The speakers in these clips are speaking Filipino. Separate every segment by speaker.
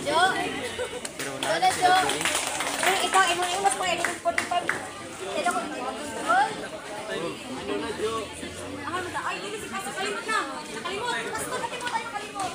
Speaker 1: Jo. Wala, Jo. Ikaw, imo mas mga edit 45. Sila ko dito. Ano na, Jo? Ay, dito si Pastor, kalimot na. Nakalimot. Pastor, kalimot tayo, kalimot.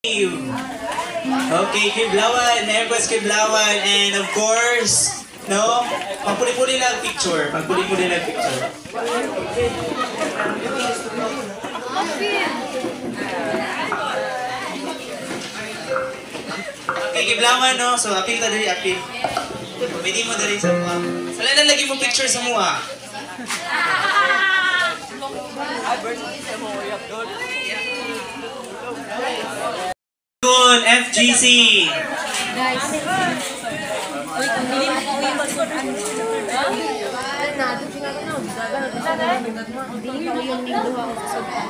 Speaker 2: Okay, Kiblawan, Airbus Kiblawan, and of course, no, pagpuli-puli lang picture, pagpuli-puli lang picture. Okay, Kiblawan, no, so apil ta dali, apil. Pwede mo dali sa mga. Wala na lagi mo picture sa mga. FGC.
Speaker 1: Guys. Uy, kung hindi mo kuya magsudan. Hindi mo yung ningduha ko sa sudan.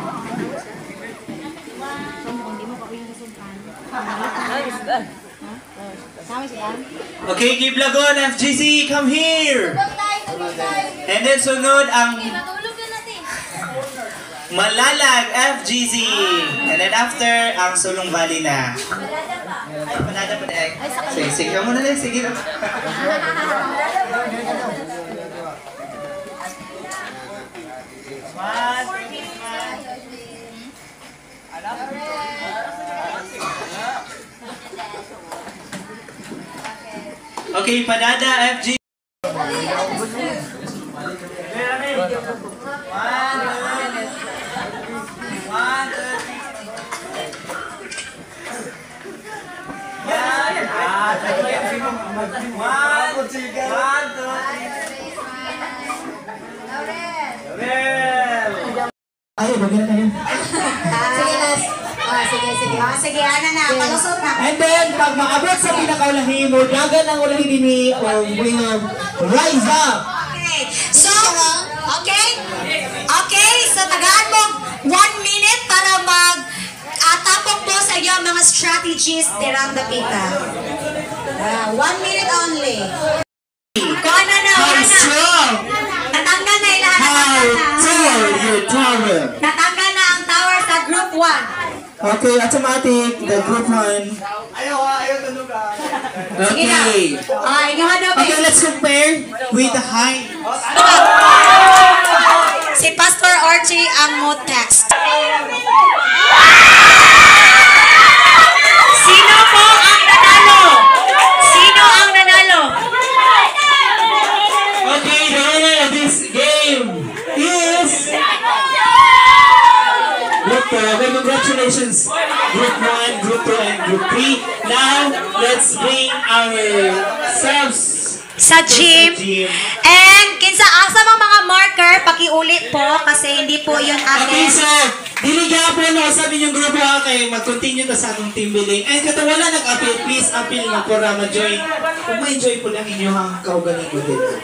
Speaker 1: Hindi mo pa yung sudan.
Speaker 2: Okay, Kiblagon, FGC, come here. And then sunod ang Malalag FGC. And then after, ang Sulong Valley na. Ay, panada pa na. Sige ka muna na. Sige na. Okay, Panada FGC.
Speaker 3: Ay, bagay na yun.
Speaker 1: Sige, Nas. Sige. Sige, ana na. Palusot na.
Speaker 3: And then, pag maabot sa pinakaulahin mo, dagan ang ulahin ni winner, rise up!
Speaker 1: Okay. So, okay, so tagaan mo 1 minute para tapok po sa iyo mga strategies dirang dapita. 1 minute only. Kuha na.
Speaker 3: How strong!
Speaker 1: Natanggal na ilahan
Speaker 3: How tall your tower!
Speaker 1: Natanggal na ang tower sa group 1.
Speaker 3: Okay, automatic, the group 1.
Speaker 2: Ayaw talugan.
Speaker 3: Okay. Okay, let's compare with the height.
Speaker 1: Si Pastor Archie ang mood text. Sino po ang nanalo? Sino ang nanalo?
Speaker 3: Okay, the winner of this game is Group 2. Okay, congratulations. Group 1, Group 2, and Group 3. Now, let's bring our subs
Speaker 1: Sa gym. And kinsa asa mga marker pakiulit po kasi hindi po yun
Speaker 3: Okay,
Speaker 1: akin.
Speaker 3: so, diliga po no, sabi yung grupo kay mag-continue ta sa atong team building. And kung wala nag-appeal, please appeal na para ma-join. Kung ma-enjoy po lang inyong kaugaling mo dito.